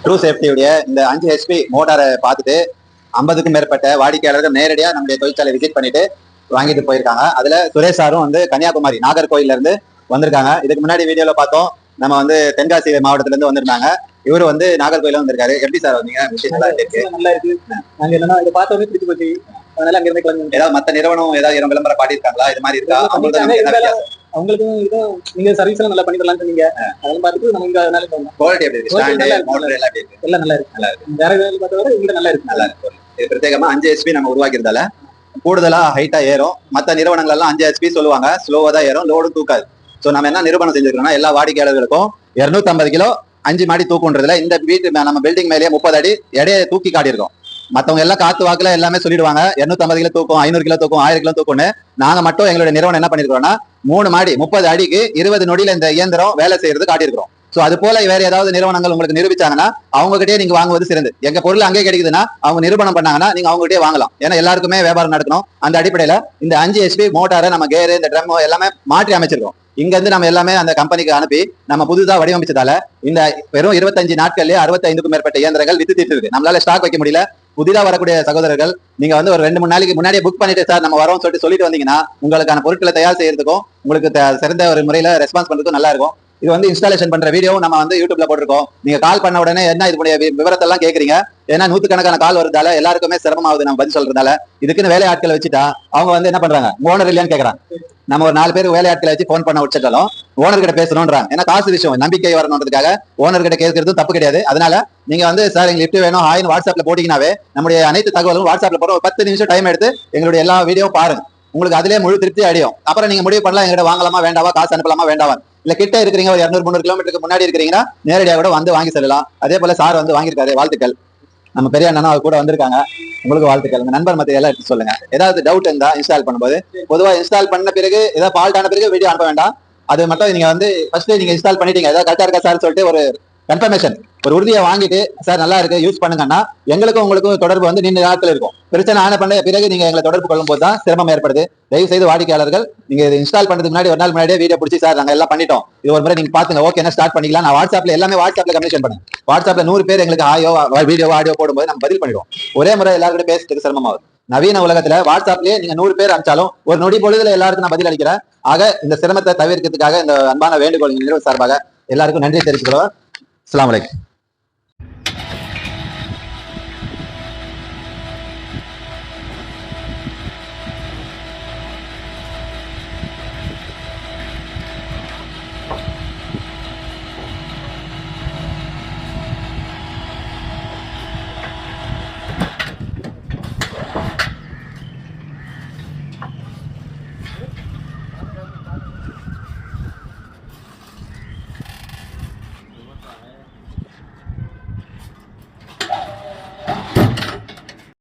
True சேஃப்டியுடைய இந்த 5 HP மோட்டாரை பார்த்துட்டு 50க்கும் மேற்பட்ட வாடிக்கையாளர்கள் நேரடியா நம்முடைய தொழிற்சாலை விசிட் பண்ணிட்டு வாங்கிட்டு போயிருக்காங்க. அதுல சுரேஷ் சாரும் வந்து கன்னியாகுமரி நாகர்கோயில்ல இருந்து வந்திருக்காங்க. இதுக்கு முன்னாடி வீடியோல பார்த்தோம், நம்ம வந்து தென்காசி மாவட்டத்துல இருந்து வந்திருந்தாங்க. இவரு வந்து நாகர்கோயில வந்திருக்காரு. எப்படி சார் வந்தீங்க? நல்லா இருக்கு. நாங்க என்னன்னா இதை பார்த்தோன்னே பிடிச்சு போச்சு. அதனால அங்க இருந்து கிளம்பி ஏதாவது மத்த நிறுவனம் ஏதாவது விளம்பரம் பாடியிருக்காங்களா? இது மாதிரி இருக்கா? அவங்களுக்கும் இதுவும் நீங்க சர்வீஸ் எல்லாம் நல்லா பண்ணி தரலாம்னு சொன்னீங்க. அதெல்லாம் பார்த்துட்டு நம்ம இங்க அதனால குவாலிட்டி எப்படி இருக்கு? ஸ்டாண்ட் மோட்டர் எல்லாம் எப்படி இருக்கு? எல்லாம் நல்லா இருக்கு. நல்லா இருக்கு. வேற வேலை பார்த்தவரை இங்க நல்லா இருக்கு. நல்லா இருக்கு. இது பிரத்யேகமா 5 ஹெச்பி நம்ம உருவாக்கியிருந்தால கூடுதலா ஹைட்டா ஏறும். மற்ற நிறுவனங்கள் எல்லாம் 5 ஹெச்பி சொல்லுவாங்க, ஸ்லோவா தான் ஏறும், லோடும் தூக்காது. சோ நம்ம என்ன நிறுவனம் செஞ்சிருக்கோம்னா எல்லா வாடிக்கையாளர்களுக்கும் 250 கிலோ 5 மாடி தூக்குன்றதுல இந்த வீட்டு நம்ம பில்டிங் மேலேயே 30 அடி எடையை தூக்கி காட்டியிருக்கோம். மத்தவங்க எல்லாம் காத்து வாக்குல எல்லாமே சொல்லிடுவாங்க 250 கிலோ தூக்கும், 500 கிலோ தூக்கும், 1000 கிலோ தூக்கும்னு. நாங்க மட்டும் எங்களுடைய நிறுவனம் என்ன பண்ணிருக்கோம்னா 3 மாடி 30 அடிக்கு 20 நொடியில இந்த இயந்திரம் வேலை செய்யறது காட்டியிருக்கிறோம். சோ அது போல வேற ஏதாவது நிறுவனங்கள் உங்களுக்கு நிரூபிச்சாங்கன்னா அவங்க கிட்டே நீங்க வாங்குவது சிறந்து. எங்க பொருள் அங்கே கிடைக்குதுன்னா அவங்க நிரூபணம் பண்ணாங்கன்னா நீங்க அவங்க கிட்டே வாங்கலாம். ஏன்னா எல்லாருக்குமே வியாபாரம் நடக்கணும். அந்த அடிப்படையில இந்த 5 ஹெச்பி மோட்டாரை நம்ம கேரு இந்த ட்ரம் எல்லாமே மாற்றி அமைச்சிருக்கோம். இங்க இருந்து நம்ம எல்லாமே அந்த கம்பெனிக்கு அனுப்பி நம்ம புதுசா வடிவமைச்சதால இந்த வெறும் 25 நாட்கள்லயே 65க்கும் மேற்பட்ட இயந்திரங்கள் வித்து தீர்த்து இருக்கு. நம்மளால ஸ்டாக் வைக்க முடியல. புதிதாக வரக்கூடிய சகோதரர்கள் நீங்க வந்து ஒரு 2-3 நாளைக்கு முன்னாடியே புக் பண்ணிட்டு சார் நம்ம வரோம் சொல்லிட்டு வந்தீங்கன்னா உங்களுக்கான பொருட்களை தயார் செய்யறதுக்கும் உங்களுக்கு சிறந்த ஒரு முறையில ரெஸ்பான்ஸ் பண்றதுக்கும் நல்லா இருக்கும். இது வந்து இன்ஸ்டாலேஷன் பண்ற வீடியோ நம்ம வந்து யூடியூப்ல போட்டிருக்கோம். நீங்க கால் பண்ண உடனே என்ன இதனுடைய விவரத்தை எல்லாம் கேக்குறீங்க. ஏன்னா 100கணக்கான கால் வருதால எல்லாருக்குமே சிரமமாகுது நம்ம பதில் சொல்றதால. இதுக்குன்னு வேலை ஆட்களை வச்சுட்டா அவங்க வந்து என்ன பண்றாங்க, ஓனர் இல்லையான்னு கேக்குறாங்க. நம்ம ஒரு 4 பேர் வேலையாட்களை வச்சு போன் பண்ண வச்சுட்டாலும் ஓனர் கிட்ட பேசணும்ன்றாங்க. ஏன்னா காசு விஷயம், நம்பிக்கை வரணுன்றதுக்காக ஓனர் கிட்ட கேட்கறதும் தப்பு கிடையாது. அதனால நீங்க வந்து சார் எங்களுக்கு லிஃப்ட் வேணும் ஆயின்னு வாட்ஸ்அப்ல போட்டீங்கன்னாவே நம்முடைய அனைத்து தகவலும் வாட்ஸ்அப்ல போற ஒரு 10 நிமிஷம் டைம் எடுத்து எங்களுடைய எல்லா வீடியோ பாருங்க. உங்களுக்கு அதுலயே முழு திருப்தி அடையும். அப்புறம் நீங்க முடிவு பண்ணலாம் எங்கிட்ட வாங்கலாமா வேண்டாவா, காசு அனுப்பலாமா வேண்டாவா. இல்ல கிட்ட இருக்கிறீங்க ஒரு 200-300 கிலோமீட்டருக்கு முன்னாடி இருக்கிறீங்கன்னா நேரடியாக கூட வந்து வாங்கி செல்லலாம். அதே போல சார் வந்து வாங்கியிருக்காரு, வாழ்த்துக்கள். நம்ம பெரிய அண்ணனும் அவர் கூட வந்திருக்காங்க, உங்களுக்கு வாழ்த்துக்கள். உங்க நண்பர் மத்திய எல்லாம் எடுத்து சொல்லுங்க. ஏதாவது டவுட் இருந்தா இன்ஸ்டால் பண்ணும்போது பொதுவா இன்ஸ்டால் பண்ண பிறகு ஏதாவது ஃபால்ட் ஆன பிறகு வீடியோ அனுப்ப வேண்டாம். அது மட்டும் நீங்க வந்து ஃபர்ஸ்ட் நீங்க இன்ஸ்டால் பண்ணிட்டீங்க ஏதாவது கரெக்டா இருக்கா சார் சொல்லிட்டு ஒரு கன்ஃபர்மேஷன் ஒரு உறுதியை வாங்கிட்டு சார் நல்லா இருக்கு யூஸ் பண்ணுங்கன்னா எங்களுக்கும் உங்களுக்கும் தொடர்பு வந்து நீண்ட நாட்கள் இருக்கும். பிரச்சனை ஆன பண்ண பிறகு நீங்க எங்களை தொடர்பு கொள்ளும் போது தான் சிரமம் ஏற்படுது. தயவு செய்து வாடிக்கையாளர்கள் நீங்க இதை இன்ஸ்டால் பண்றதுக்கு முன்னாடி ஒரு நாள் முன்னாடியே வீடியோ பிடிச்சி சார் நாங்க எல்லாம் பண்ணிட்டோம், இது ஒரு முறை நீங்க பாத்துங்க, ஓகே என்ன ஸ்டார்ட் பண்ணிக்கலாம். நான் வாட்ஸ்அப்ல எல்லாமே வாட்ஸ்அப்ல கம்யூனிகேஷன் பண்ணுங்க. வாட்ஸ்அப்ல 100 பேர் எங்களுக்கு வீடியோ ஆடியோ போடும்போது நம்ம பதில் பண்ணிடுவோம். ஒரே முறை எல்லாருக்கிட்ட பேசுறதுக்கு சிரமமாகும். நவீன உலகத்துல வாட்ஸ்அப்லயே நீங்க 100 பேர் அனுப்பிச்சாலும் ஒரு நொடி பொழுதுல எல்லாருக்கும் நான் பதில் அளிக்கிறேன். ஆக இந்த சிரமத்தை தவிர்க்கிறதுக்காக இந்த அன்பான வேண்டுகோள் நிறுவன சார்பாக எல்லாருக்கும் நன்றி தெரிவிச்சுக்கிறோம். அஸ்ஸலாமு அலைக்கும்.